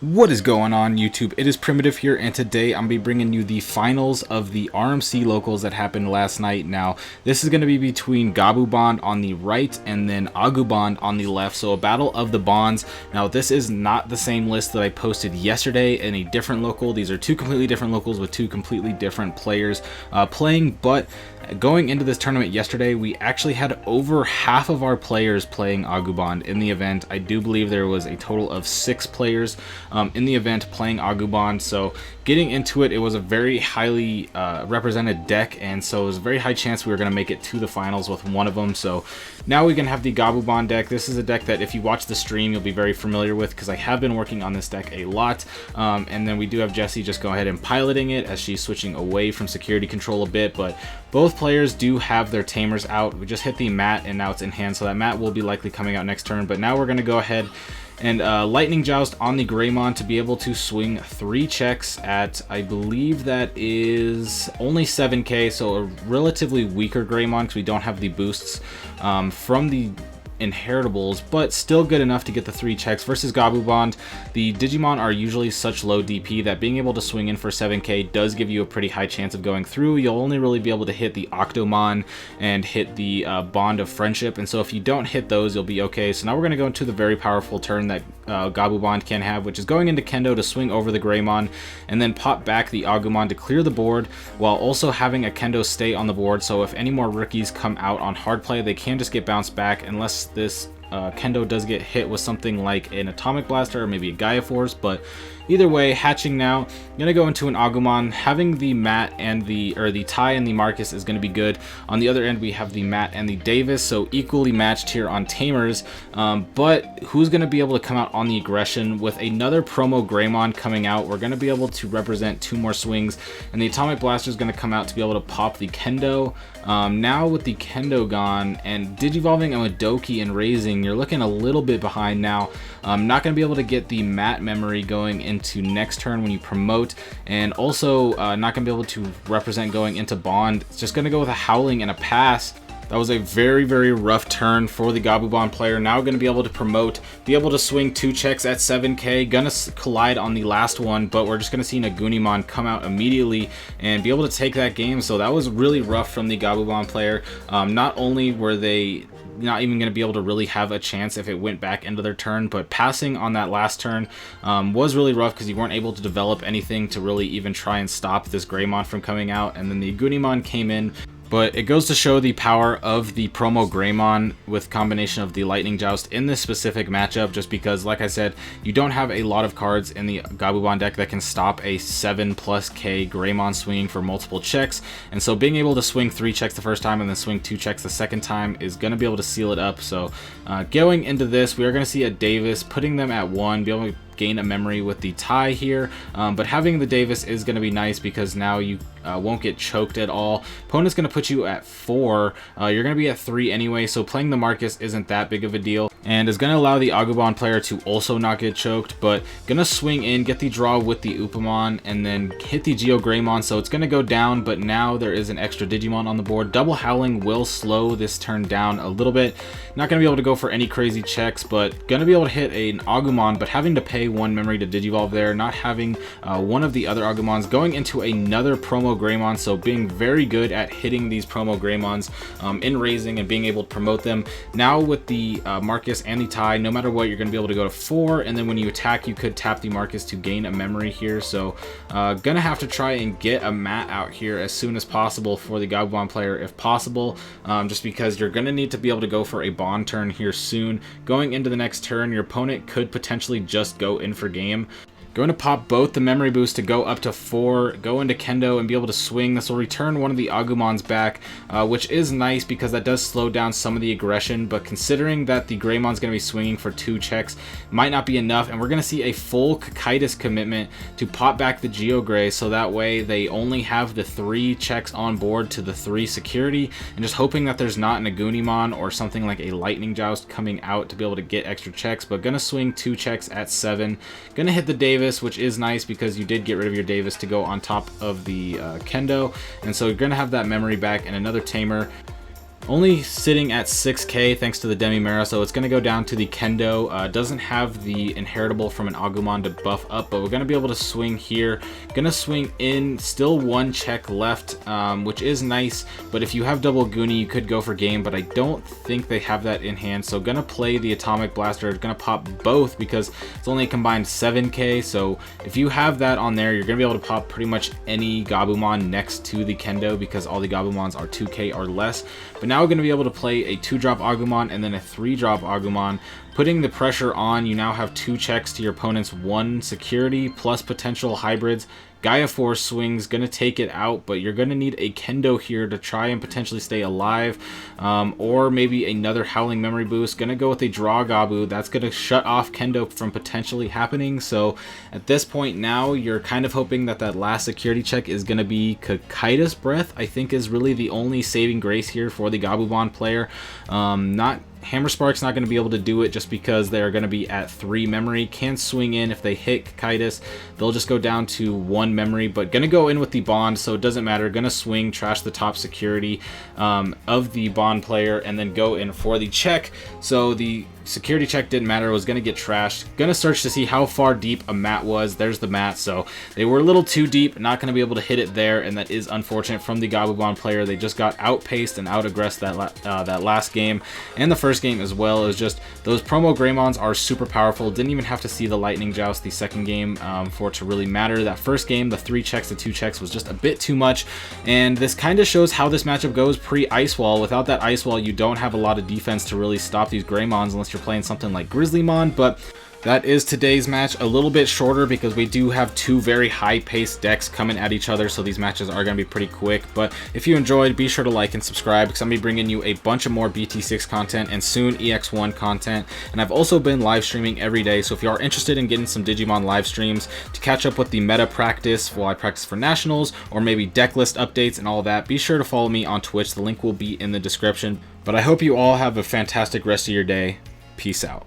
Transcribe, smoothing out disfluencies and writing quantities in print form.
What is going on, YouTube? It is Primitive here, and today I'm going to be bringing you the finals of the RMC locals that happened last night. Now, this is going to be between Gabumon on the right and then Agumon on the left, so a battle of the bonds. Now, this is not the same list that I posted yesterday in a different local. These are two completely different locals with two completely different players playing, but going into this tournament yesterday, we actually had over half of our players playing Agumon in the event. I do believe there was a total of 6 players in the event playing Agumon. So getting into it, it was a very highly represented deck, and so it was a very high chance we were going to make it to the finals with one of them. So now we can have the Gabumon deck. This is a deck that if you watch the stream, you'll be very familiar with because I have been working on this deck a lot. And then we do have Jessie just go ahead and piloting it as she's switching away from security control a bit, but both players do have their tamers out. We just hit the mat and now it's in hand, so that mat will be likely coming out next turn. But now we're going to go ahead and Lightning Joust on the Greymon to be able to swing 3 checks at, I believe that is only 7k, so a relatively weaker Greymon because we don't have the boosts from the inheritables, but still good enough to get the 3 checks versus Gabumon. The Digimon are usually such low DP that being able to swing in for 7k does give you a pretty high chance of going through. You'll only really be able to hit the Octomon and hit the Bond of Friendship, and so if you don't hit those, you'll be okay. So now we're going to go into the very powerful turn that Gabumon can have, which is going into Kendo to swing over the Greymon and then pop back the Agumon to clear the board while also having a Kendo stay on the board. So if any more rookies come out on hard play, they can just get bounced back unless this Kendo does get hit with something like an Atomic Blaster or maybe a Gaia Force. But either way, hatching now, I'm gonna go into an Agumon. Having the Matt and the Ty and the Marcus is gonna be good. On the other end, we have the Matt and the Davis, so equally matched here on Tamers. But who's gonna be able to come out on the aggression with another promo Greymon coming out? We're gonna be able to represent 2 more swings, and the Atomic Blaster is gonna come out to be able to pop the Kendo. Now with the Kendo gone and Digivolving a Madoki and raising, you're looking a little bit behind now. Not going to be able to get the Mat memory going into next turn when you promote, and also not going to be able to represent going into Bond. It's just going to go with a Howling and a pass. That was a very, very rough turn for the Gabumon player. Now going to be able to promote, be able to swing 2 checks at 7k. Gonna collide on the last one, but we're just going to see Agumon come out immediately and be able to take that game. So that was really rough from the Gabumon player. Not only were they not even going to be able to really have a chance if it went back into their turn, but passing on that last turn was really rough because you weren't able to develop anything to really even try and stop this Greymon from coming out. And then the Agumon came in. But it goes to show the power of the promo Greymon with combination of the Lightning Joust in this specific matchup, just because, like I said, you don't have a lot of cards in the Gabumon deck that can stop a 7+k Greymon swinging for multiple checks. And so being able to swing 3 checks the first time and then swing 2 checks the second time is going to be able to seal it up. So going into this, we are going to see a Davis putting them at 1, be able to gain a memory with the Ty here, but having the Davis is going to be nice because now you won't get choked at all. Opponent's going to put you at 4. You're going to be at 3 anyway, so playing the Marcus isn't that big of a deal, and is going to allow the Agumon player to also not get choked, but going to swing in, get the draw with the Upamon, and then hit the Geo Greymon, so it's going to go down, but now there is an extra Digimon on the board. Double Howling will slow this turn down a little bit. Not going to be able to go for any crazy checks, but going to be able to hit an Agumon, but having to pay 1 memory to Digivolve there, not having one of the other Agumons, going into another promo Greymon, so being very good at hitting these promo Greymons in raising and being able to promote them. Now with the Marcus and the Ty, no matter what, you're going to be able to go to 4, and then when you attack, you could tap the Marcus to gain a memory here. So gonna have to try and get a Mat out here as soon as possible for the Gabumon player if possible, just because you're going to need to be able to go for a Bond turn here soon. Going into the next turn, your opponent could potentially just go in for game. Going to pop both the memory boost to go up to 4, go into Kendo and be able to swing. This will return one of the Agumons back, which is nice because that does slow down some of the aggression, but considering that the Greymon's going to be swinging for 2 checks, might not be enough, and we're going to see a full Cocytus commitment to pop back the Geogray, so that way they only have the 3 checks on board to the 3 security, and just hoping that there's not an Agumon or something like a Lightning Joust coming out to be able to get extra checks, but going to swing 2 checks at 7. Going to hit the Davis, which is nice because you did get rid of your Davis to go on top of the Kendo, and so you're going to have that memory back and another Tamer. Only sitting at 6k thanks to the Demi-Mera, so it's going to go down to the Kendo. Doesn't have the inheritable from an Agumon to buff up, but we're going to be able to swing here. Going to swing in, still one check left, which is nice, but if you have double Goonie, you could go for game, but I don't think they have that in hand, so going to play the Atomic Blaster. Going to pop both because it's only a combined 7k, so if you have that on there, you're going to be able to pop pretty much any Gabumon next to the Kendo because all the Gabumons are 2k or less. But now we're going to be able to play a 2-drop Agumon and then a 3-drop Agumon. Putting the pressure on, you now have 2 checks to your opponent's 1 security plus potential hybrids. Gaia Force swings, gonna take it out, but you're gonna need a Kendo here to try and potentially stay alive, or maybe another Howling Memory Boost. Gonna go with a Draw Gabu. That's gonna shut off Kendo from potentially happening. So at this point now, you're kind of hoping that that last security check is gonna be Kakaitis Breath. I think is really the only saving grace here for the Gabumon player. Hammer Spark's not going to be able to do it just because they're going to be at 3 memory. Can swing in if they hit Kakaitis. They'll just go down to 1 memory, but going to go in with the Bond, so it doesn't matter. Going to swing, trash the top security of the Bond player, and then go in for the check. So the security check didn't matter. It was going to get trashed. Going to search to see how far deep a mat was. There's the mat, so they were a little too deep. Not going to be able to hit it there, and that is unfortunate from the Gabumon player. They just got outpaced and out-aggressed that last game, and the first game as well. It was just those promo Greymons are super powerful. Didn't even have to see the Lightning Joust the second game for it to really matter. That first game, the 3 checks to 2 checks was just a bit too much, and this kind of shows how this matchup goes pre-Ice Wall. Without that Ice Wall, you don't have a lot of defense to really stop these Greymons unless you're playing something like Grizzlymon. But that is today's match. A little bit shorter because we do have 2 very high-paced decks coming at each other, so these matches are going to be pretty quick. But if you enjoyed, be sure to like and subscribe because I'm going to be bringing you a bunch of more BT6 content and soon EX1 content. And I've also been live streaming every day, so if you are interested in getting some Digimon live streams to catch up with the meta practice while I practice for Nationals, or maybe deck list updates and all that, be sure to follow me on Twitch. The link will be in the description. But I hope you all have a fantastic rest of your day. Peace out.